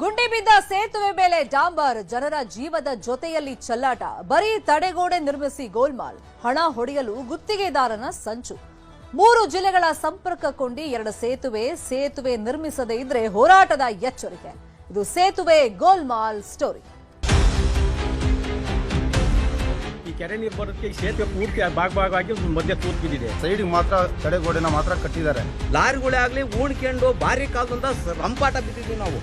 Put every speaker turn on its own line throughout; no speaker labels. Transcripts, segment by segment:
ಗುಂಡಿ ಬಿದ್ದ ಸೇತುವೆ ಮೇಲೆ ಡಾಂಬರ್ ಜನರ ಜೀವದ ಜೊತೆಯಲ್ಲಿ ಚೆಲ್ಲಾಟ ಬರೀ ತಡೆಗೋಡೆ ನಿರ್ಮಿಸಿ ಗೋಲ್ಮಾಲ್ ಹಣ ಹೊಡೆಯಲು ಗುತ್ತಿಗೆದಾರನ ಸಂಚು 3 ಜಿಲ್ಲೆಗಳ ಸಂಪರ್ಕ ಕೊಂಡಿ 2 ಸೇತುವೆ ನಿರ್ಮಿಸದೇ ಇದ್ರೆ ಹೋರಾಟದ ಎಚ್ಚರಿಕೆ ಇದು ಸೇತುವೆ ಗೋಲ್ಮಾಲ್ ಸ್ಟೋರಿ
ಈ ಕೆರೆ ನೀರು ಬರೋದಕ್ಕೆ ಈ ಸೇತುವೆ ಪೂರ್ತಿ ಭಾಗವಾಗಿ ಮಧ್ಯೆ ತೂತು ಬಿದ್ದಿದೆ
ಸೈಡಿಗೆ ಮಾತ್ರ ತಡೆಗೋಡೆನ ಮಾತ್ರ ಕಟ್ಟಿದ್ದಾರೆ
ಲಾರಿಗಳೇ ಆಗಲಿ ಊಣ್ಕೊಂಡು ಭಾರಿ ಕಾಲದಿಂದ ರಂಪಾಟ ಬಿದ್ದಿದ್ದೀವಿ ನಾವು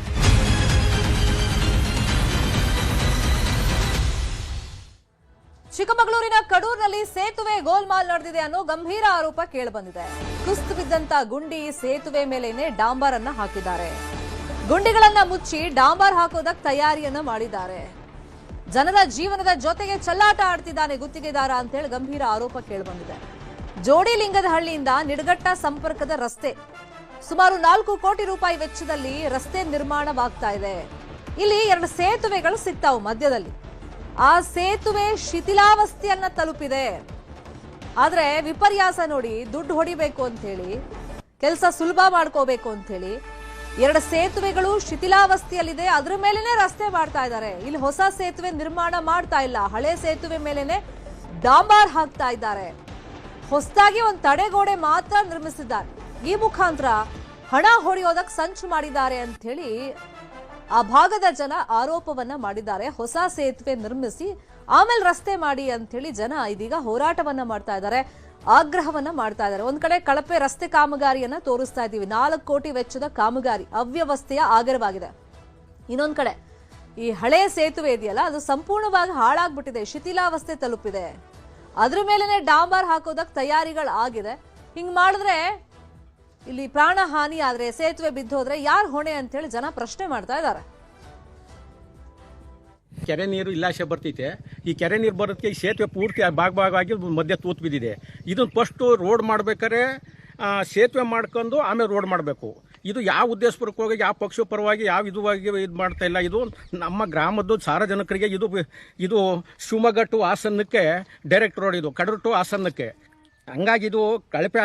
ಚಿಕ್ಕಮಗಳೂರಿನ ಕಡೂರಿನಲ್ಲಿ ಸೇತುವೆ ಗೋಲ್ಮಾಲ್ ನಡೆದಿದೆ ಅನ್ನೋ ಗಂಭೀರ ಆರೋಪ ಕೇಳಿಬಂದಿದೆ ಕುಸಿದು ಬಿದ್ದಂತ ಗುಂಡಿ ಸೇತುವೆ ಮೇಲೇನೆ ಡಾಂಬರ್ ಅನ್ನ ಹಾಕಿದ್ದಾರೆ ಗುಂಡಿಗಳನ್ನ ಮುಚ್ಚಿ ಡಾಂಬರ್ ಹಾಕೋದಕ್ಕೆ ತಯಾರಿಯನ್ನ ಮಾಡಿದ್ದಾರೆ ಜನರ ಜೀವನದ ಜೊತೆಗೆ ಚೆಲ್ಲಾಟ ಆಡ್ತಿದ್ದಾನೆ ಗುತ್ತಿಗೆದಾರ ಅಂತೇಳಿ ಗಂಭೀರ ಆರೋಪ ಕೇಳಿಬಂದಿದೆ ಜೋಡಿಲಿಂಗದಹಳ್ಳಿಯಿಂದ ನಿಡಘಟ್ಟ ಸಂಪರ್ಕದ ರಸ್ತೆ ಸುಮಾರು 4 ಕೋಟಿ ರೂಪಾಯಿ ವೆಚ್ಚದಲ್ಲಿ ರಸ್ತೆ ನಿರ್ಮಾಣವಾಗ್ತಾ ಇದೆ ಇಲ್ಲಿ 2 ಸೇತುವೆಗಳು ಸಿಗ್ತಾವು ಮಧ್ಯದಲ್ಲಿ ಆ ಸೇತುವೆ ಶಿಥಿಲಾವಸ್ಥೆಯನ್ನ ತಲುಪಿದೆ ಆದ್ರೆ ವಿಪರ್ಯಾಸ ನೋಡಿ ದುಡ್ಡು ಹೊಡಿಬೇಕು ಅಂತ ಹೇಳಿ ಕೆಲಸ ಸುಲಭ ಮಾಡ್ಕೋಬೇಕು ಅಂತ ಹೇಳಿ 2 ಸೇತುವೆಗಳು ಶಿಥಿಲಾವಸ್ಥೆಯಲ್ಲಿದೆ ಅದ್ರ ಮೇಲೆನೆ ರಸ್ತೆ ಮಾಡ್ತಾ ಇದ್ದಾರೆ ಇಲ್ಲಿ ಹೊಸ ಸೇತುವೆ ನಿರ್ಮಾಣ ಮಾಡ್ತಾ ಇಲ್ಲ ಹಳೆ ಸೇತುವೆ ಮೇಲೆನೆ ಡಾಂಬರ್ ಹಾಕ್ತಾ ಇದ್ದಾರೆ ಹೊಸದಾಗಿ ಒಂದು ತಡೆಗೋಡೆ ಮಾತ್ರ ನಿರ್ಮಿಸಿದ್ದಾರೆ ಈ ಮುಖಾಂತರ ಹಣ ಹೊಡೆಯೋದಕ್ಕೆ ಸಂಚು ಮಾಡಿದ್ದಾರೆ ಅಂತ ಹೇಳಿ ಆ ಭಾಗದ ಜನ ಆರೋಪವನ್ನ ಮಾಡಿದ್ದಾರೆ ಹೊಸ ಸೇತುವೆ ನಿರ್ಮಿಸಿ ಆಮೇಲೆ ರಸ್ತೆ ಮಾಡಿ ಅಂತ ಹೇಳಿ ಜನ ಇದೀಗ ಹೋರಾಟವನ್ನ ಮಾಡ್ತಾ ಇದ್ದಾರೆ ಆಗ್ರಹವನ್ನ ಮಾಡ್ತಾ ಇದ್ದಾರೆ ಒಂದ್ ಕಡೆ ಕಳಪೆ ರಸ್ತೆ ಕಾಮಗಾರಿಯನ್ನ ತೋರಿಸ್ತಾ ಇದ್ದೀವಿ 4 ಕೋಟಿ ವೆಚ್ಚದ ಕಾಮಗಾರಿ ಅವ್ಯವಸ್ಥೆಯ ಆಗರವಾಗಿದೆ ಇನ್ನೊಂದ್ ಕಡೆ ಈ ಹಳೆ ಸೇತುವೆ ಇದೆಯಲ್ಲ ಅದು ಸಂಪೂರ್ಣವಾಗಿ ಹಾಳಾಗ್ಬಿಟ್ಟಿದೆ ಶಿಥಿಲಾವಸ್ಥೆ ತಲುಪಿದೆ ಅದ್ರ ಮೇಲೆನೆ ಡಾಂಬರ್ ಹಾಕೋದಕ್ಕೆ ತಯಾರಿಗಳು ಆಗಿದೆ ಹಿಂಗ್ ಮಾಡಿದ್ರೆ ಇಲ್ಲಿ ಪ್ರಾಣ ಹಾನಿ ಆದ್ರೆ ಸೇತುವೆ ಬಿದ್ದೋದ್ರೆ ಯಾರು ಹೊಣೆ ಅಂತ ಹೇಳಿ ಜನ ಪ್ರಶ್ನೆ ಮಾಡ್ತಾ ಇದ್ದಾರೆ
ಕೆರೆ ನೀರು ಇಲ್ಲಾಶೆ ಬರ್ತೈತೆ ಈ ಕೆರೆ ನೀರು ಬರೋದಕ್ಕೆ ಈ ಸೇತುವೆ ಪೂರ್ತಿ ಭಾಗವಾಗಿ ಮಧ್ಯೆ ತೂತು ಬಿದ್ದಿದೆ ಇದನ್ನು ಫಸ್ಟು ರೋಡ್ ಮಾಡ್ಬೇಕಾದ್ರೆ ಸೇತುವೆ ಮಾಡ್ಕೊಂಡು ಆಮೇಲೆ ರೋಡ್ ಮಾಡಬೇಕು ಇದು ಯಾವ ಉದ್ದೇಶಪೂರ್ವಕವಾಗಿ ಯಾವ ಪಕ್ಷ ಪರವಾಗಿ ಯಾವ ಇದು ಮಾಡ್ತಾ ಇಲ್ಲ ಇದು ನಮ್ಮ ಗ್ರಾಮದ್ದು ಸಾರ್ವಜನಿಕರಿಗೆ ಇದು ಶಿವಮೊಗ್ಗ ಟು ಹಾಸನಕ್ಕೆ ಡೈರೆಕ್ಟ್ ರೋಡ್ ಇದು ಕಡೂರು ಟು ಹಾಸನಕ್ಕೆ ಹಂಗಾಗಿ ಇದು ಕಳಪೆ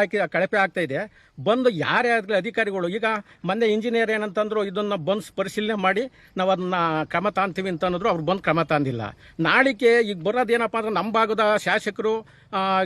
ಆಗ್ತಾ ಇದೆ ಬಂದು ಯಾರೇ ಆಗಲಿ ಅಧಿಕಾರಿಗಳು ಈಗ ಮೊನ್ನೆ ಇಂಜಿನಿಯರ್ ಏನಂತಂದ್ರು ಇದನ್ನು ಬಂದು ಪರಿಶೀಲನೆ ಮಾಡಿ ನಾವು ಅದನ್ನ ಕ್ರಮ ತಾಂತೀವಿ ಅಂತ ಅನ್ನೋದ್ರು ಅವ್ರು ಬಂದು ಕ್ರಮ ತಾಂದಿಲ್ಲ ನಾಳಿಕೆ ಈಗ ಬರೋದೇನಪ್ಪ ಅಂದ್ರೆ ನಮ್ಮ ಭಾಗದ ಶಾಸಕರು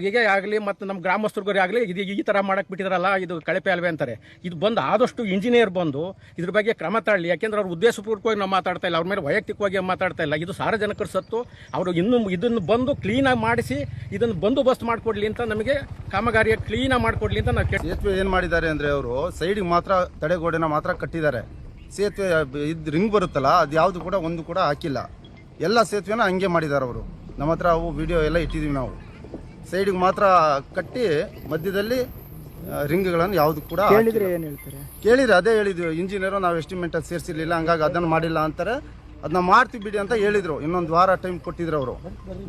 ಹೀಗೆ ಆಗಲಿ ಮತ್ತು ನಮ್ಮ ಗ್ರಾಮಸ್ಥರಿಗೂ ಆಗಲಿ ಇದು ಈ ಥರ ಮಾಡಕ್ಕೆ ಬಿಟ್ಟಿದ್ರಲ್ಲ ಇದು ಕಳಪೆ ಅಲ್ವೇ ಅಂತಾರೆ ಇದು ಬಂದು ಆದಷ್ಟು ಇಂಜಿನಿಯರ್ ಬಂದು ಇದ್ರ ಬಗ್ಗೆ ಕ್ರಮ ತಾಳಲಿ ಯಾಕೆಂದ್ರೆ ಅವ್ರು ಉದ್ದೇಶಪೂರ್ವಕವಾಗಿ ನಾವು ಮಾತಾಡ್ತಾ ಇಲ್ಲ ಅವ್ರ ಮೇಲೆ ವೈಯಕ್ತಿಕವಾಗಿ ಮಾತಾಡ್ತಾ ಇಲ್ಲ ಇದು ಸಾರ್ವಜನಿಕರ ಸತ್ತು ಅವರು ಇದನ್ನು ಬಂದು ಕ್ಲೀನಾಗಿ ಮಾಡಿಸಿ ಇದನ್ನು ಬಂದೋಬಸ್ತ್ ಮಾಡಿಕೊಡ್ಲಿ ಅಂತ ನಮಗೆ ಕಾಮಗಾರಿಯ ಕ್ಲೀನಾಗಿ ಮಾಡಿಕೊಡ್ಲಿ ಅಂತ ನಾವು
ಸೇತುವೆ ಏನು ಮಾಡಿದ್ದಾರೆ ಅಂದರೆ ಅವರು ಸೈಡಿಗೆ ಮಾತ್ರ ತಡೆಗೋಡೆನ ಮಾತ್ರ ಕಟ್ಟಿದ್ದಾರೆ ಸೇತುವೆ ಇದು ರಿಂಗ್ ಬರುತ್ತಲ್ಲ ಅದು ಯಾವುದು ಕೂಡ ಒಂದು ಕೂಡ ಹಾಕಿಲ್ಲ ಎಲ್ಲ ಸೇತುವೆನ ಹಂಗೆ ಮಾಡಿದ್ದಾರೆ ಅವರು ನಮ್ಮ ಹತ್ರ ಅವು ವಿಡಿಯೋ ಎಲ್ಲ ಇಟ್ಟಿದ್ದೀವಿ ನಾವು ಸೈಡಿಗೆ ಮಾತ್ರ ಕಟ್ಟಿ ಮಧ್ಯದಲ್ಲಿ ರಿಂಗ್ಗಳನ್ನು ಯಾವುದು ಕೂಡ ಕೇಳಿದ್ರೆ ಅದೇ ಹೇಳಿದ್ವಿ ಇಂಜಿನಿಯರು ನಾವು ಎಸ್ಟಿಮೇಟಲ್ಲಿ ಸೇರಿಸಿರ್ಲಿಲ್ಲ ಹಂಗಾಗಿ ಅದನ್ನು ಮಾಡಿಲ್ಲ ಅಂತಾರೆ ಅದನ್ನ ಮಾಡ್ತೀವಿ ಬಿಡಿ ಅಂತ ಹೇಳಿದ್ರು ಇನ್ನೊಂದು ವಾರ ಟೈಮ್ ಕೊಟ್ಟಿದ್ರು ಅವರು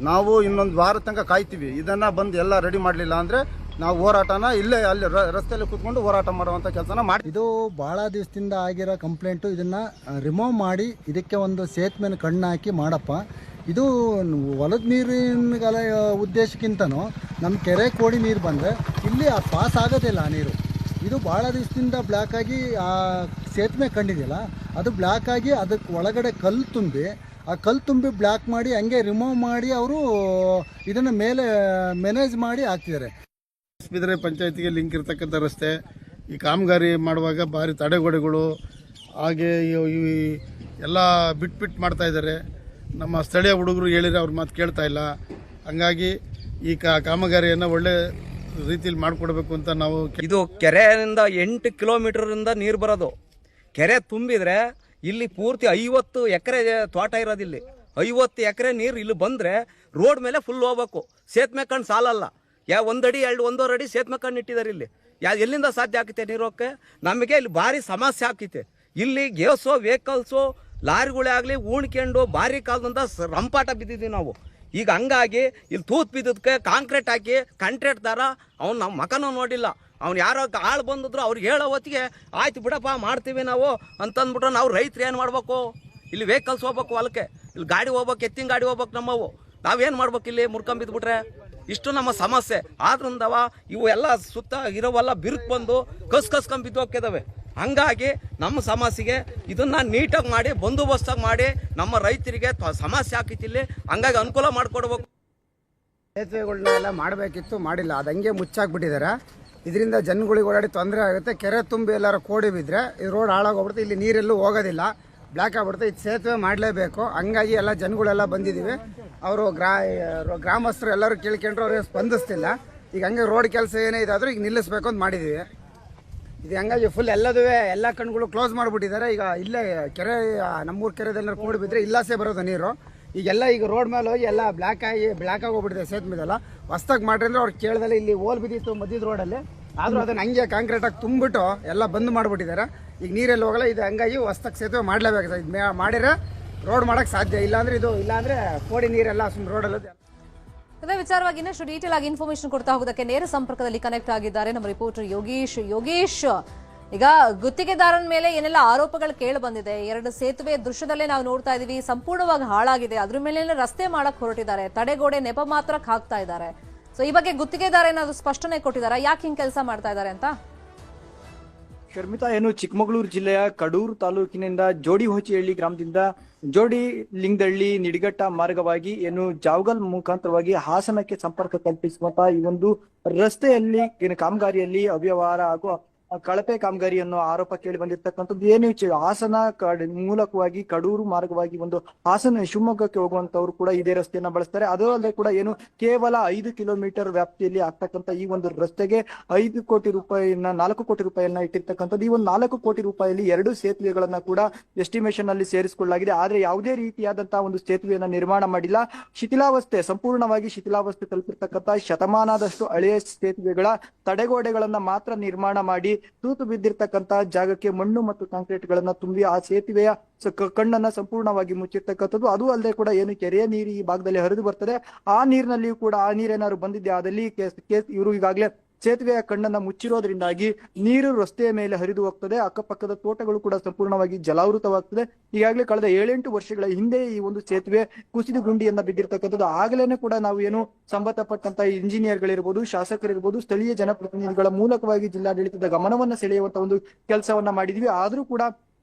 ನಾವು ಇನ್ನೊಂದು ವಾರ ತನಕ ಕಾಯ್ತೀವಿ ಇದನ್ನ ಬಂದು ಎಲ್ಲ ರೆಡಿ ಮಾಡಲಿಲ್ಲ ಅಂದರೆ ನಾವು ಹೋರಾಟನ ಇಲ್ಲೇ ಅಲ್ಲಿ ರಸ್ತೆಯಲ್ಲಿ ಕೂತ್ಕೊಂಡು ಹೋರಾಟ ಮಾಡುವಂಥ ಕೆಲಸನ ಮಾಡಿ
ಇದು ಭಾಳ ದಿವಸದಿಂದ ಆಗಿರೋ ಕಂಪ್ಲೇಂಟು ಇದನ್ನು ರಿಮೂವ್ ಮಾಡಿ ಇದಕ್ಕೆ ಒಂದು ಸೇತುವೆನ ಕಣ್ಣು ಹಾಕಿ ಮಾಡಪ್ಪ ಇದು ಹೊಲದ ನೀರಿನ ಉದ್ದೇಶಕ್ಕಿಂತನೂ ನಮ್ಮ ಕೆರೆ ಕೋಡಿ ನೀರು ಬಂದರೆ ಇಲ್ಲಿ ಪಾಸ್ ಆಗೋದಿಲ್ಲ ಆ ನೀರು ಇದು ಭಾಳ ದಿವಸದಿಂದ ಬ್ಲ್ಯಾಕ್ ಆಗಿ ಆ ಸೇತುವೆ ಕಂಡಿದೆಯಲ್ಲ ಅದು ಬ್ಲ್ಯಾಕ್ ಆಗಿ ಅದಕ್ಕೆ ಒಳಗಡೆ ಕಲ್ಲು ತುಂಬಿ ಆ ಕಲ್ಲು ತುಂಬಿ ಬ್ಲ್ಯಾಕ್ ಮಾಡಿ ಹಂಗೆ ರಿಮೂವ್ ಮಾಡಿ ಅವರು ಇದನ್ನು ಮೇಲೆ ಮ್ಯಾನೇಜ್ ಮಾಡಿ ಹಾಕ್ತಿದ್ದಾರೆ
ಬಿದರೆ ಪಂಚಾಯತಿಗೆ ಲಿಂಕ್ ಇರ್ತಕ್ಕಂಥ ರಸ್ತೆ ಈ ಕಾಮಗಾರಿ ಮಾಡುವಾಗ ಭಾರಿ ತಡೆಗೋಡೆಗಳು ಹಾಗೆ ಎಲ್ಲ ಬಿಟ್ಟು ಮಾಡ್ತಾ ಇದ್ದಾರೆ ನಮ್ಮ ಸ್ಥಳೀಯ ಹುಡುಗರು ಹೇಳಿದ್ರೆ ಅವ್ರ ಮಾತು ಕೇಳ್ತಾ ಇಲ್ಲ ಹಂಗಾಗಿ ಈ ಕಾಮಗಾರಿಯನ್ನು ಒಳ್ಳೆ ರೀತಿಯಲ್ಲಿ ಮಾಡಿಕೊಡ್ಬೇಕು ಅಂತ ನಾವು
ಇದು ಕೆರೆಯಿಂದ 8 ಕಿಲೋಮೀಟರಿಂದ ನೀರು ಬರೋದು ಕೆರೆ ತುಂಬಿದ್ರೆ ಇಲ್ಲಿ ಪೂರ್ತಿ 50 ಎಕರೆ ತೋಟ ಇರೋದಿಲ್ಲಿ 50 ಎಕರೆ ನೀರು ಇಲ್ಲಿ ಬಂದರೆ ರೋಡ್ ಮೇಲೆ ಫುಲ್ ಹೋಗ್ಬೇಕು ಸೇತುವೆ ಕಣ್ಣು ಸಾಲಲ್ಲ 1 ಅಡಿ 1.5 ಅಡಿ ಸೇತುವೆ ಕಣ್ಣು ಇಟ್ಟಿದ್ದಾರೆ ಇಲ್ಲಿ ಎಲ್ಲಿಂದ ಸಾಧ್ಯ ಆಗ್ತೈತೆ ನೀರು ಹೋಗಕ್ಕೆ ನಮಗೆ ಇಲ್ಲಿ ಭಾರಿ ಸಮಸ್ಯೆ ಆಗ್ತೈತೆ ಇಲ್ಲಿ ಗೇಸು ವೆಹಿಕಲ್ಸು ಲಾರಿಗಳೇ ಆಗಲಿ ಊಣ್ಕೊಂಡು ಭಾರಿ ಕಾಲದಿಂದ ರಂಪಾಟ ಬಿದ್ದಿದ್ದೀವಿ ನಾವು ಈಗ ಹಂಗಾಗಿ ಇಲ್ಲಿ ತೂತ್ ಬಿದ್ದದಕ್ಕೆ ಕಾಂಕ್ರೀಟ್ ಹಾಕಿ ಕಾಂಟ್ರಾಕ್ಟ್ದಾರ ಅವ್ನು ನಮ್ಮ ಮಕನೂ ನೋಡಿಲ್ಲ ಅವ್ನು ಯಾರೋ ಆಳು ಬಂದಿದ್ರು ಅವ್ರಿಗೆ ಹೇಳೋ ಹೊತ್ತಿಗೆ ಆಯ್ತು ಬಿಡಪ್ಪ ಮಾಡ್ತೀವಿ ನಾವು ಅಂತಂದ್ಬಿಟ್ರೆ ನಾವು ರೈತರು ಏನು ಮಾಡ್ಬೇಕು ಇಲ್ಲಿ ವೆಹಿಕಲ್ಸ್ ಹೋಗ್ಬೇಕು ಹೊಲಕ್ಕೆ ಇಲ್ಲಿ ಗಾಡಿ ಹೋಗ್ಬೇಕು ಎತ್ತಿನ ಗಾಡಿ ಹೋಗ್ಬೇಕು ನಮ್ಮವು ನಾವೇನು ಮಾಡ್ಬೇಕು ಇಲ್ಲಿ ಮುರ್ಕೊಂಬಿದ್ಬಿಟ್ರೆ ಇಷ್ಟು ನಮ್ಮ ಸಮಸ್ಯೆ ಆದ್ರಿಂದವ ಇವು ಎಲ್ಲ ಸುತ್ತ ಇರೋವೆಲ್ಲ ಬಿರುಕು ಬಂದು ಕಸ್ಕೊಂಡ್ ಬಿದ್ದು ಹೋಗ್ತಿದಾವೆ ಹಂಗಾಗಿ ನಮ್ಮ ಸಮಸ್ಯೆಗೆ ಇದನ್ನ ನೀಟಾಗಿ ಮಾಡಿ ಬಂದೋಬಸ್ತಾಗಿ ಮಾಡಿ ನಮ್ಮ ರೈತರಿಗೆ ಸಮಸ್ಯೆ ಆಕೈತಿಲ್ಲಿ, ಹಂಗಾಗಿ ಅನುಕೂಲ ಮಾಡಿಕೊಡ್ಬೇಕು.
ಸೇತುವೆಗಳನ್ನ ಎಲ್ಲ ಮಾಡಬೇಕಿತ್ತು, ಮಾಡಿಲ್ಲ, ಅದು ಹಂಗೆ ಮುಚ್ಚಾಕ್ಬಿಟ್ಟಿದ್ದಾರೆ. ಇದರಿಂದ ಜನಗಳಿಗೆ ಓಡಾಡಿ ತೊಂದರೆ ಆಗುತ್ತೆ. ಕೆರೆ ತುಂಬಿ ಎಲ್ಲಾರು ಕೋಡಿ ಬಿದ್ದರೆ ಈ ರೋಡ್ ಹಾಳಾಗೋಗ್ಬಿಡುತ್ತೆ, ಇಲ್ಲಿ ನೀರೆಲ್ಲೂ ಹೋಗೋದಿಲ್ಲ, ಬ್ಲ್ಯಾಕ್ ಆಗ್ಬಿಡುತ್ತೆ. ಇದು ಸೇತುವೆ ಮಾಡಲೇಬೇಕು. ಹಂಗಾಗಿ ಎಲ್ಲ ಜನಗಳೆಲ್ಲ ಬಂದಿದ್ದೀವಿ. ಅವರು ಗ್ರಾಮಸ್ಥರು ಎಲ್ಲರೂ ಕೇಳ್ಕೊಂಡ್ರು, ಅವ್ರಿಗೆ ಸ್ಪಂದಿಸ್ತಿಲ್ಲ. ಈಗ ಹಂಗೆ ರೋಡ್ ಕೆಲಸ ಏನೇ ಇದಾದರೂ ಈಗ ನಿಲ್ಲಿಸ್ಬೇಕು ಅಂತ ಮಾಡಿದ್ದೀವಿ. ಇದು ಹಂಗಾಗಿ ಫುಲ್ ಎಲ್ಲ ಕಣ್ಗಳು ಕ್ಲೋಸ್ ಮಾಡಿಬಿಟ್ಟಿದ್ದಾರೆ. ಈಗ ಇಲ್ಲೇ ಕೆರೆ, ನಮ್ಮೂರು ಕೆರೆದೆಲ್ಲ ಕೂಡಿ ಬಿದ್ದರೆ ಇಲ್ಲಾಸೆ ಬರೋದು ನೀರು. ಈಗೆಲ್ಲ ಈಗ ರೋಡ್ ಮೇಲೆ ಹೋಗಿ ಎಲ್ಲ ಬ್ಲ್ಯಾಕ್ ಆಗಿ ಹೋಗ್ಬಿಟ್ಟಿದೆ ಸೇತುವೆ ಇದೆಲ್ಲ. ಹೊಸ್ದಾಗಿ ಮಾಡ್ರಿ ಅಂದ್ರೆ ಅವ್ರು ಕೇಳ್ದಲ್ಲ, ಇಲ್ಲಿ ಹೋಲ್ ಬಿದ್ದಿತ್ತು ಮಧ್ಯದ ರೋಡಲ್ಲಿ, ಆದರೂ ಅದನ್ನು ಹಂಗೆ ಕಾಂಕ್ರೀಟಾಗಿ ತುಂಬಿಟ್ಟು ಎಲ್ಲ ಬಂದ್ ಮಾಡಿಬಿಟ್ಟಿದ್ದಾರೆ. ಈಗ ನೀರೆಲ್ಲ ಹೋಗಲ್ಲ. ಇದು ಹಂಗಾಗಿ ಹೊಸ್ದಾಗಿ ಸೇತುವೆ ಮಾಡಲೇಬೇಕು. ಇದು ಮಾಡಿದ್ರೆ ರೋಡ್ ಮಾಡೋಕ್ಕೆ ಸಾಧ್ಯ, ಇಲ್ಲಾಂದ್ರೆ ಇಲ್ಲಾಂದ್ರೆ ಕೋಡಿ ನೀರೆಲ್ಲ ಸುಮ್ಮನೆ ರೋಡಲ್ಲಿ.
ಇದೇ ವಿಚಾರವಾಗಿ ಇನ್ನಷ್ಟು ಡೀಟೇಲ್ ಆಗಿ ಇನ್ಫಾರ್ಮೇಶನ್ ಕೊಡ್ತಾ ಹೋಗೋದಕ್ಕೆ ನೇರ ಸಂಪರ್ಕದಲ್ಲಿ ಕನೆಕ್ಟ್ ಆಗಿದ್ದಾರೆ ನಮ್ಮ ರಿಪೋರ್ಟರ್ ಯೋಗೇಶ್. ಈಗ ಗುತ್ತಿಗೆದಾರನ ಮೇಲೆ ಏನೆಲ್ಲ ಆರೋಪಗಳು ಕೇಳಿ ಬಂದಿದೆ, 2 ಸೇತುವೆ ದೃಶ್ಯದಲ್ಲೇ ನಾವು ನೋಡ್ತಾ ಇದೀವಿ, ಸಂಪೂರ್ಣವಾಗಿ ಹಾಳಾಗಿದೆ, ಅದ್ರ ಮೇಲೆ ರಸ್ತೆ ಮಾಡಕ್ ಹೊರಟಿದ್ದಾರೆ, ತಡೆಗೋಡೆ ನೆಪ ಮಾತ್ರಕ್ಕೆ ಹಾಕ್ತಾ ಇದ್ದಾರೆ. ಸೊ ಈ ಬಗ್ಗೆ ಗುತ್ತಿಗೆದಾರ ಏನಾದ್ರು ಸ್ಪಷ್ಟನೆ ಕೊಟ್ಟಿದ್ದಾರೆ, ಯಾಕೆ ಹಿಂಗ್ ಕೆಲಸ ಮಾಡ್ತಾ ಇದ್ದಾರೆ ಅಂತ?
ಶರ್ಮಿತಾ, ಏನು ಚಿಕ್ಕಮಗಳೂರು ಜಿಲ್ಲೆಯ ಕಡೂರು ತಾಲೂಕಿನಿಂದ ಜೋಡಿಹೋಚಿಹಳ್ಳಿ ಗ್ರಾಮದಿಂದ ಜೋಡಿ ಲಿಂಗದಳ್ಳಿ ನಿಡಿಗಟ್ಟ ಮಾರ್ಗವಾಗಿ ಏನು ಜಾವಗಲ್ ಮುಖಾಂತರವಾಗಿ ಹಾಸನಕ್ಕೆ ಸಂಪರ್ಕ ಕಲ್ಪಿಸುವಂತಹ ಈ ಒಂದು ರಸ್ತೆಯಲ್ಲಿ ಕಾಮಗಾರಿಯಲ್ಲಿ ಅವ್ಯವಹಾರ ಹಾಗೂ ಕಳಪೆ ಕಾಮಗಾರಿ ಅನ್ನೋ ಆರೋಪ ಕೇಳಿ ಬಂದಿರತಕ್ಕಂಥದ್ದು. ಏನು ಹಾಸನ ಮೂಲಕವಾಗಿ ಕಡೂರು ಮಾರ್ಗವಾಗಿ ಒಂದು ಹಾಸನ ಶಿವಮೊಗ್ಗಕ್ಕೆ ಹೋಗುವಂತವ್ರು ಕೂಡ ಇದೇ ರಸ್ತೆಯನ್ನ ಬಳಸ್ತಾರೆ. ಅದರಲ್ಲದೆ ಕೂಡ ಏನು ಕೇವಲ 5 ಕಿಲೋಮೀಟರ್ ವ್ಯಾಪ್ತಿಯಲ್ಲಿ ಆಗ್ತಕ್ಕಂಥ ಈ ಒಂದು ರಸ್ತೆಗೆ 4 ಕೋಟಿ ರೂಪಾಯಿಯನ್ನ ಇಟ್ಟಿರ್ತಕ್ಕಂಥದ್ದು. ಈ ಒಂದು 4 ಕೋಟಿ ರೂಪಾಯಿಯಲ್ಲಿ 2 ಸೇತುವೆಗಳನ್ನ ಕೂಡ ಎಸ್ಟಿಮೇಷನ್ ಅಲ್ಲಿ ಸೇರಿಸಿಕೊಳ್ಳಲಾಗಿದೆ. ಆದ್ರೆ ಯಾವುದೇ ರೀತಿಯಾದಂತಹ ಒಂದು ಸೇತುವೆಯನ್ನ ನಿರ್ಮಾಣ ಮಾಡಿಲ್ಲ. ಸಂಪೂರ್ಣವಾಗಿ ಶಿಥಿಲಾವಸ್ಥೆ ತಲುಪಿರ್ತಕ್ಕಂಥ ಶತಮಾನದಷ್ಟು ಹಳೆಯ ಸೇತುವೆಗಳ ತಡೆಗೋಡೆಗಳನ್ನ ಮಾತ್ರ ನಿರ್ಮಾಣ ಮಾಡಿ ತೂತು ಬಿದ್ದಿರ್ತಕ್ಕಂತಹ ಜಾಗಕ್ಕೆ ಮಣ್ಣು ಮತ್ತು ಕಾಂಕ್ರೀಟ್ ಗಳನ್ನ ತುಂಬಿ ಆ ಸೇತುವೆಯ ಕಣ್ಣನ್ನ ಸಂಪೂರ್ಣವಾಗಿ ಮುಚ್ಚಿರ್ತಕ್ಕಂಥದ್ದು. ಅದು ಅಲ್ಲದೆ ಕೂಡ ಏನು ಕೆರೆಯ ನೀರು ಈ ಭಾಗದಲ್ಲಿ ಹರಿದು ಬರ್ತದೆ, ಆ ನೀರಿನಲ್ಲಿಯೂ ಕೂಡ ಆ ನೀರೇನಾದ್ರು ಬಂದಿದ್ದೆ ಆದಲ್ಲಿ ಇವರು ಈಗಾಗಲೇ ಸೇತುವೆಯ ಕಣ್ಣನ್ನ ಮುಚ್ಚಿರೋದ್ರಿಂದಾಗಿ ನೀರು ರಸ್ತೆಯ ಮೇಲೆ ಹರಿದು ಹೋಗ್ತದೆ. ಅಕ್ಕಪಕ್ಕದ ತೋಟಗಳು ಕೂಡ ಸಂಪೂರ್ಣವಾಗಿ ಜಲಾವೃತವಾಗ್ತದೆ. ಈಗಾಗಲೇ ಕಳೆದ 7-8 ವರ್ಷಗಳ ಹಿಂದೆ ಈ ಒಂದು ಸೇತುವೆ ಕುಸಿದು ಗುಂಡಿಯನ್ನ ಬಿದ್ದಿರ್ತಕ್ಕಂಥದ್ದು. ಆಗಲೇ ಕೂಡ ನಾವು ಏನು ಸಂಬಂಧಪಟ್ಟಂತ ಇಂಜಿನಿಯರ್ಗಳಿರ್ಬೋದು, ಶಾಸಕರಿರ್ಬೋದು, ಸ್ಥಳೀಯ ಜನಪ್ರತಿನಿಧಿಗಳ ಮೂಲಕವಾಗಿ ಜಿಲ್ಲಾಡಳಿತದ ಗಮನವನ್ನ ಸೆಳೆಯುವಂತ ಒಂದು ಕೆಲಸವನ್ನ ಮಾಡಿದ್ವಿ. ಆದ್ರೂ ಕೂಡ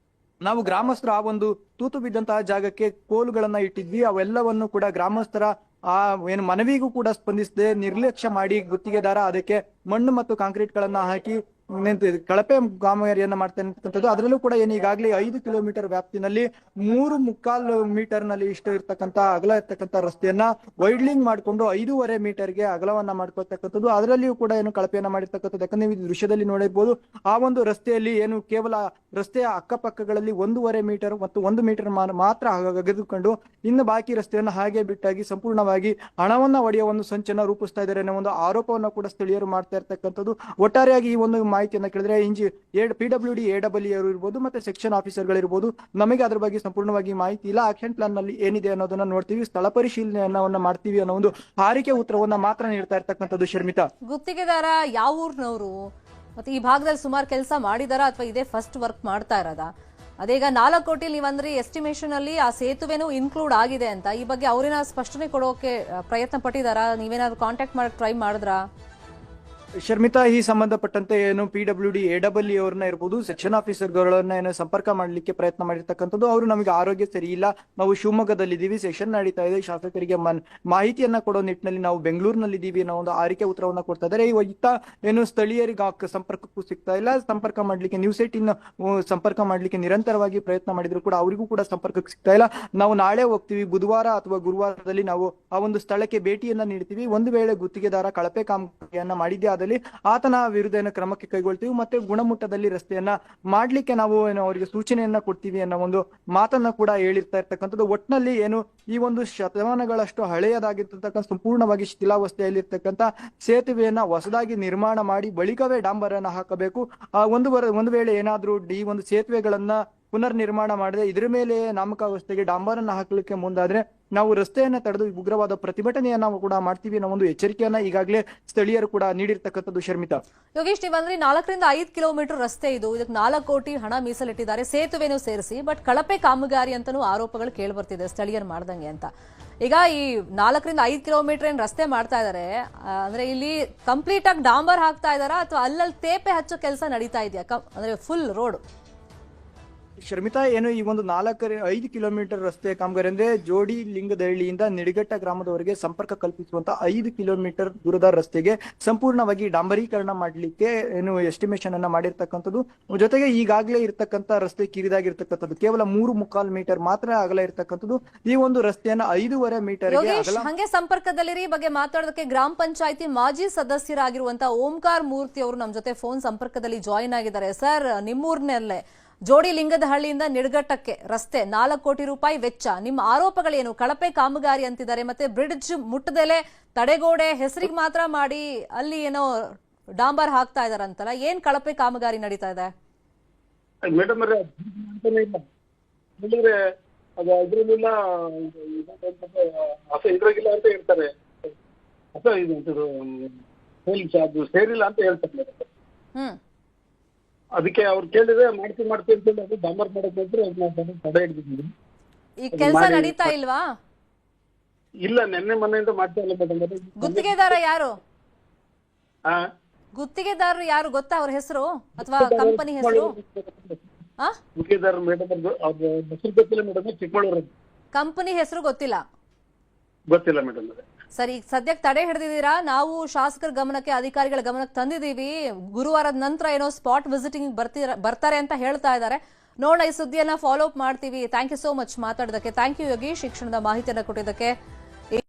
ನಾವು ಗ್ರಾಮಸ್ಥರು ಆ ಒಂದು ತೂತು ಬಿದ್ದಂತಹ ಜಾಗಕ್ಕೆ ಕೋಲುಗಳನ್ನ ಇಟ್ಟಿದ್ವಿ. ಅವೆಲ್ಲವನ್ನು ಕೂಡ ಗ್ರಾಮಸ್ಥರ ಏನು ಮನವಿಗೂ ಕೂಡ ಸ್ಪಂದಿಸದೆ ನಿರ್ಲಕ್ಷ್ಯ ಮಾಡಿ ಗುತ್ತಿಗೆದಾರ ಅದಕ್ಕೆ ಮಣ್ಣು ಮತ್ತು ಕಾಂಕ್ರೀಟ್ ಗಳನ್ನ ಹಾಕಿ ಕಳಪೆ ಕಾಮಗಾರಿಯನ್ನ ಮಾಡ್ತಾ ಇರ್ತಕ್ಕಂಥದ್ದು. ಅದರಲ್ಲೂ ಕೂಡ ಏನು ಈಗಾಗಲೇ 5 ಕಿಲೋಮೀಟರ್ ವ್ಯಾಪ್ತಿನಲ್ಲಿ 3.25 ಮೀಟರ್ ನಲ್ಲಿ ಇಷ್ಟು ಇರ್ತಕ್ಕಂಥ ಅಗಲ ಇರ್ತಕ್ಕಂಥ ರಸ್ತೆಯನ್ನ ವೈಡ್ಲಿಂಗ್ ಮಾಡಿಕೊಂಡು 5.5 ಮೀಟರ್ಗೆ ಅಗಲವನ್ನ ಮಾಡ್ಕೊಳ್ತಕ್ಕಂಥದ್ದು. ಅದರಲ್ಲಿಯೂ ಕೂಡ ಏನು ಕಳಪೆಯನ್ನ ಮಾಡಿರ್ತಕ್ಕಂಥದ್ದು. ಯಾಕಂದ್ರೆ ನೀವು ದೃಶ್ಯದಲ್ಲಿ ನೋಡಿರ್ಬೋದು, ಆ ಒಂದು ರಸ್ತೆಯಲ್ಲಿ ಏನು ಕೇವಲ ರಸ್ತೆಯ ಅಕ್ಕಪಕ್ಕಗಳಲ್ಲಿ 1.5 ಮೀಟರ್ ಮತ್ತು 1 ಮೀಟರ್ ಮಾತ್ರ ಅಗೆದುಕೊಂಡು ಇನ್ನು ಬಾಕಿ ರಸ್ತೆಯನ್ನು ಹಾಗೆ ಬಿಟ್ಟಾಗಿ ಸಂಪೂರ್ಣವಾಗಿ ಹಣವನ್ನ ಒಡೆಯುವ ಒಂದು ಸಂಚನ್ನ ರೂಪಿಸ್ತಾ ಇದ್ದಾರೆ ಅನ್ನೋ ಒಂದು ಆರೋಪವನ್ನ ಕೂಡ ಸ್ಥಳೀಯರು ಮಾಡ್ತಾ ಇರ್ತಕ್ಕಂಥದ್ದು. ಒಟ್ಟಾರೆಯಾಗಿ ಈ ಒಂದು ಮಾಹಿತಿಯನ್ನ ಕೇಳಿದ್ರೆ PWD AWE ಅವರು ಇರ್ಬೋದು ಮತ್ತೆ ಸೆಕ್ಷನ್ ಆಫೀಸರ್ಗಳಿರ್ಬೋದು, ನಮಗೆ ಅದ್ರ ಬಗ್ಗೆ ಸಂಪೂರ್ಣವಾಗಿ ಮಾಹಿತಿ ಇಲ್ಲ. ಆಕ್ಷನ್ ಪ್ಲಾನ್ ನಲ್ಲಿ ಏನಿದೆ ಅನ್ನೋದನ್ನ ನೋಡ್ತೀವಿ, ಸ್ಥಳ ಪರಿಶೀಲನೆಯನ್ನ ಮಾಡ್ತೀವಿ ಅನ್ನೋ ಒಂದು ಹಾರಿಕೆ ಉತ್ತರವನ್ನ ಮಾತ್ರ ನೀಡ್ತಾ ಇರ್ತಕ್ಕಂಥದ್ದು. ಶರ್ಮಿತಾ,
ಗುತ್ತಿಗೆದಾರ ಯಾವ ಊರ್ನವರು ಮತ್ತೆ ಈ ಭಾಗದಲ್ಲಿ ಸುಮಾರು ಕೆಲಸ ಮಾಡಿದಾರ ಅಥವಾ ಇದೇ ಫಸ್ಟ್ ವರ್ಕ್ ಮಾಡ್ತಾ ಇರೋದ? ಅದೀಗ 4 ಕೋಟಿ ನೀವಂದ್ರಿ ಎಸ್ಟಿಮೇಷನ್ ಅಲ್ಲಿ ಆ ಸೇತುವೆನೂ ಇನ್ಕ್ಲೂಡ್ ಆಗಿದೆ ಅಂತ, ಈ ಬಗ್ಗೆ ಅವ್ರೇನ ಸ್ಪಷ್ಟನೆ ಕೊಡೋಕೆ ಪ್ರಯತ್ನ ಪಟ್ಟಿದಾರಾ? ನೀವೇನಾದ್ರು ಕಾಂಟ್ಯಾಕ್ಟ್ ಮಾಡಕ್ ಟ್ರೈ ಮಾಡಿದ್ರಾ?
ಶರ್ಮಿತಾ, ಈ ಸಂಬಂಧಪಟ್ಟಂತೆ ಏನು PWD AWE ಅವ್ರನ್ನ ಇರ್ಬೋದು, ಸೆಕ್ಷನ್ ಆಫೀಸರ್ಗಳನ್ನ ಏನು ಸಂಪರ್ಕ ಮಾಡ್ಲಿಕ್ಕೆ ಪ್ರಯತ್ನ ಮಾಡಿರ್ತಕ್ಕಂಥದ್ದು. ಅವರು ನಮಗೆ ಆರೋಗ್ಯ ಸರಿ ಇಲ್ಲ, ನಾವು ಶಿವಮೊಗ್ಗದಲ್ಲಿದ್ದೀವಿ, ಸೆಷನ್ ನಡೀತಾ ಇದೆ, ಶಾಸಕರಿಗೆ ಮಾಹಿತಿಯನ್ನ ಕೊಡೋ ನಿಟ್ಟಿನಲ್ಲಿ ನಾವು ಬೆಂಗಳೂರಿನಲ್ಲಿದ್ದೀವಿ ಅನ್ನೋ ಒಂದು ಆರಿಕೆ ಉತ್ತರವನ್ನ ಕೊಡ್ತಾ ಇದ್ದಾರೆ. ಇತ್ತ ಏನು ಸ್ಥಳೀಯರಿಗೆ ಸಂಪರ್ಕಕ್ಕೂ ಸಿಗ್ತಾ ಇಲ್ಲ. ಸಂಪರ್ಕ ಮಾಡ್ಲಿಕ್ಕೆ ನ್ಯೂಸ್ 18 ಸಂಪರ್ಕ ಮಾಡ್ಲಿಕ್ಕೆ ನಿರಂತರವಾಗಿ ಪ್ರಯತ್ನ ಮಾಡಿದ್ರು ಕೂಡ ಅವರಿಗೂ ಕೂಡ ಸಂಪರ್ಕಕ್ಕೆ ಸಿಗ್ತಾ ಇಲ್ಲ. ನಾವು ನಾಳೆ ಹೋಗ್ತೀವಿ, ಬುಧವಾರ ಅಥವಾ ಗುರುವಾರದಲ್ಲಿ ನಾವು ಆ ಒಂದು ಸ್ಥಳಕ್ಕೆ ಭೇಟಿಯನ್ನ ನೀಡ್ತೀವಿ. ಒಂದು ವೇಳೆ ಗುತ್ತಿಗೆದಾರ ಕಳಪೆ ಕಾಮಗಾರಿಯನ್ನ ಮಾಡಿದ್ದೆ ಆತನ ವಿರುದ್ಧ ಕ್ರಮಕ್ಕೆ ಕೈಗೊಳ್ತೀವಿ, ಮತ್ತೆ ಗುಣಮಟ್ಟದಲ್ಲಿ ರಸ್ತೆಯನ್ನ ಮಾಡ್ಲಿಕ್ಕೆ ನಾವು ಏನು ಅವರಿಗೆ ಸೂಚನೆಯನ್ನ ಕೊಡ್ತೀವಿ ಅನ್ನೋ ಒಂದು ಮಾತನ್ನ ಕೂಡ ಹೇಳಿರ್ತಾ ಇರ್ತಕ್ಕಂಥದ್ದು. ಒಟ್ಟಿನಲ್ಲಿ ಏನು ಈ ಒಂದು ಶತಮಾನಗಳಷ್ಟು ಹಳೆಯದಾಗಿರ್ತಕ್ಕಂಥ ಸಂಪೂರ್ಣವಾಗಿ ಶಿಥಿಲಾವಸ್ಥೆಯಲ್ಲಿರ್ತಕ್ಕಂಥ ಸೇತುವೆಯನ್ನ ಹೊಸದಾಗಿ ನಿರ್ಮಾಣ ಮಾಡಿ ಬಳಿಕವೇ ಡಾಂಬರನ್ನ ಹಾಕಬೇಕು. ಒಂದು ವೇಳೆ ಏನಾದ್ರೂ ಈ ಒಂದು ಸೇತುವೆಗಳನ್ನ ಪುನರ್ ನಿರ್ಮಾಣ ಮಾಡದೆ ಇದರ ಮೇಲೆ ನಾಮಕಾವಸ್ಥೆಗೆ ಡಾಂಬರನ್ನ ಹಾಕಲಿಕ್ಕೆ ಮುಂದಾದ್ರೆ ನಾವು ರಸ್ತೆಯನ್ನ ತಡೆದು ಉಗ್ರವಾದ ಪ್ರತಿಭಟನೆಯನ್ನ ನಾವು ಕೂಡ ಮಾಡ್ತೀವಿ ಅನ್ನೋ ಒಂದು ಎಚ್ಚರಿಕೆಯನ್ನ ಈಗಾಗಲೇ ಸ್ಥಳೀಯರು ಕೂಡ ನೀಡಿರ್ತಕ್ಕಂಥದ್ದು. ಶರ್ಮಿತಾ,
ಯೋಗೇಶ್, ನೀವಂದ್ರೆ 4 ರಿಂದ 5 ಕಿಲೋಮೀಟರ್ ರಸ್ತೆ ಇದು, ಇದಕ್ಕೆ 4 ಕೋಟಿ ಹಣ ಮೀಸಲಿಟ್ಟಿದ್ದಾರೆ, ಸೇತುವೆನೂ ಸೇರಿಸಿ. ಬಟ್ ಕಳಪೆ ಕಾಮಗಾರಿ ಅಂತಾನೂ ಆರೋಪಗಳು ಕೇಳ್ಬರ್ತಿದೆ ಸ್ಥಳೀಯರು ಮಾಡ್ದಂಗೆ ಅಂತ. ಈಗ ಈ 4 ರಿಂದ 5 ಕಿಲೋಮೀಟರ್ ಏನ್ ರಸ್ತೆ ಮಾಡ್ತಾ ಇದಾರೆ ಅಂದ್ರೆ ಇಲ್ಲಿ ಕಂಪ್ಲೀಟ್ ಆಗಿ ಡಾಂಬರ್ ಹಾಕ್ತಾ ಇದಾರಾ ಅಥವಾ ಅಲ್ಲಲ್ಲಿ ತೇಪೆ ಹಚ್ಚೋ ಕೆಲಸ ನಡೀತಾ ಇದೆಯಾ? ಅಂದ್ರೆ ಫುಲ್ ರೋಡ್
ಶರ್ಮಿತಾ, ಏನು ಈ ಒಂದು 4-5 ಕಿಲೋಮೀಟರ್ ರಸ್ತೆ ಕಾಮಗಾರಿ ಅಂದ್ರೆ ಜೋಡಿ ಲಿಂಗದಹಳ್ಳಿಯಿಂದ ನಿಡಘಟ್ಟ ಗ್ರಾಮದವರೆಗೆ ಸಂಪರ್ಕ ಕಲ್ಪಿಸುವಂತ 5 ಕಿಲೋಮೀಟರ್ ದೂರದ ರಸ್ತೆಗೆ ಸಂಪೂರ್ಣವಾಗಿ ಡಾಂಬರೀಕರಣ ಮಾಡ್ಲಿಕ್ಕೆ ಏನು ಎಸ್ಟಿಮೇಷನ್ ಅನ್ನ ಮಾಡಿರ್ತಕ್ಕಂಥದ್ದು. ಜೊತೆಗೆ ಈಗಾಗಲೇ ಇರ್ತಕ್ಕಂಥ ರಸ್ತೆ ಕಿರಿದಾಗಿರ್ತಕ್ಕಂಥದ್ದು, ಕೇವಲ 3.25 ಮೀಟರ್ ಮಾತ್ರ ಅಗಲ ಇರ್ತಕ್ಕಂಥದ್ದು. ಈ ಒಂದು ರಸ್ತೆಯನ್ನ 5.5 ಮೀಟರ್
ಹಂಗೆ ಸಂಪರ್ಕದಲ್ಲಿರಿ. ಈ ಬಗ್ಗೆ ಮಾತಾಡೋದಕ್ಕೆ ಗ್ರಾಮ ಪಂಚಾಯತಿ ಮಾಜಿ ಸದಸ್ಯರಾಗಿರುವಂತಹ ಓಂಕಾರ ಮೂರ್ತಿ ಅವರು ನಮ್ಮ ಜೊತೆ ಫೋನ್ ಸಂಪರ್ಕದಲ್ಲಿ ಜಾಯಿನ್ ಆಗಿದ್ದಾರೆ. ಸರ್, ನಿಮ್ಮೂರ್ನಲ್ಲೇ ಜೋಡಿ ಲಿಂಗದಹಳ್ಳಿಯಿಂದ ನಿಡಘಟ್ಟಕ್ಕೆ ರಸ್ತೆ 4 ಕೋಟಿ ರೂಪಾಯಿ ವೆಚ್ಚ, ನಿಮ್ಮ ಆರೋಪಗಳೇನು? ಕಳಪೆ ಕಾಮಗಾರಿ ಅಂತಿದ್ದಾರೆ, ಮತ್ತೆ ಬ್ರಿಡ್ಜ್ ಮುಟ್ಟದೆಲೆ ತಡೆಗೋಡೆ ಹೆಸರಿಗೆ ಮಾತ್ರ ಮಾಡಿ ಅಲ್ಲಿ ಏನೋ ಡಾಂಬರ್ ಹಾಕ್ತಾ ಇದಾರಂತಲ್ಲ, ಏನ್ ಕಳಪೆ ಕಾಮಗಾರಿ ನಡೀತಾ ಇದೆ?
ಮೇಡಮ್ ಹೇಳಿದ್ರೆ ಅದು ಇದ್ರಲ್ಲಿಲ್ಲ ಇದ್ರಾಗಿಲ್ಲ ಅಂತ ಹೇಳ್ತಾರೆ, ಅಥವಾ ಇದು ಸೇರಿಲ್ಲ ಅಂತ ಹೇಳ್ತಾರೆ. ಅದಕ್ಕೆ ಅವ್ರು ಕೇಳಿದ್ರೆ ಮಾಡ್ತೀವಿ ಅಂತ ಹೇಳಿ ಅದು ಡಾಂಬರ್ ಮಾಡಕ್ಕೆ ತಡೆ ಹಿಡಿದಿದ್ದೀವಿ.
ಈ ಕೆಲಸ ನಡೀತಾ ಇಲ್ವಾ?
ಇಲ್ಲ, ನೆನ್ನೆ ಮೊನ್ನೆಯಿಂದ ಮಾಡ್ತಾ ಇಲ್ಲ ಮೇಡಮ್.
ಗುತ್ತಿಗೆದಾರ ಯಾರು? ಗುತ್ತಿಗೆದಾರರು ಯಾರು ಗೊತ್ತಾ? ಅವ್ರ ಹೆಸರು ಅಥವಾ ಕಂಪನಿ ಹೆಸರು?
ಗುತ್ತಿಗೆದಾರ ಮೇಡಮ್ ಅವ್ರ ಹೆಸರು ಗೊತ್ತಿಲ್ಲ ಮೇಡಮ್. ಚಿಕ್ಕಮಗಳೂರು
ಕಂಪನಿ ಹೆಸರು ಗೊತ್ತಿಲ್ಲ?
ಗೊತ್ತಿಲ್ಲ ಮೇಡಮ್.
ಸರಿ, ಸದ್ಯಕ್ಕೆ ತಡೆ ಹಿಡಿದಿದ್ದೀರಾ. ನಾವು ಶಾಸಕರ ಗಮನಕ್ಕೆ, ಅಧಿಕಾರಿಗಳ ಗಮನಕ್ಕೆ ತಂದಿದ್ದೀವಿ. ಗುರುವಾರದ ನಂತರ ಏನೋ ಸ್ಪಾಟ್ ವಿಸಿಟಿಂಗ್ ಬರ್ತಾರೆ ಅಂತ ಹೇಳ್ತಾ ಇದ್ದಾರೆ. ನೋಡೋಣ, ಈ ಸುದ್ದಿಯನ್ನ ಫಾಲೋ ಅಪ್ ಮಾಡ್ತೀವಿ. ಥ್ಯಾಂಕ್ ಯು ಸೋ ಮಚ್ ಮಾತಾಡೋದಕ್ಕೆ. ಥ್ಯಾಂಕ್ ಯು ಯೋಗೀಶ್, ಶಿಕ್ಷಣದ ಮಾಹಿತಿಯನ್ನು ಕೊಟ್ಟಿದ್ದಕ್ಕೆ.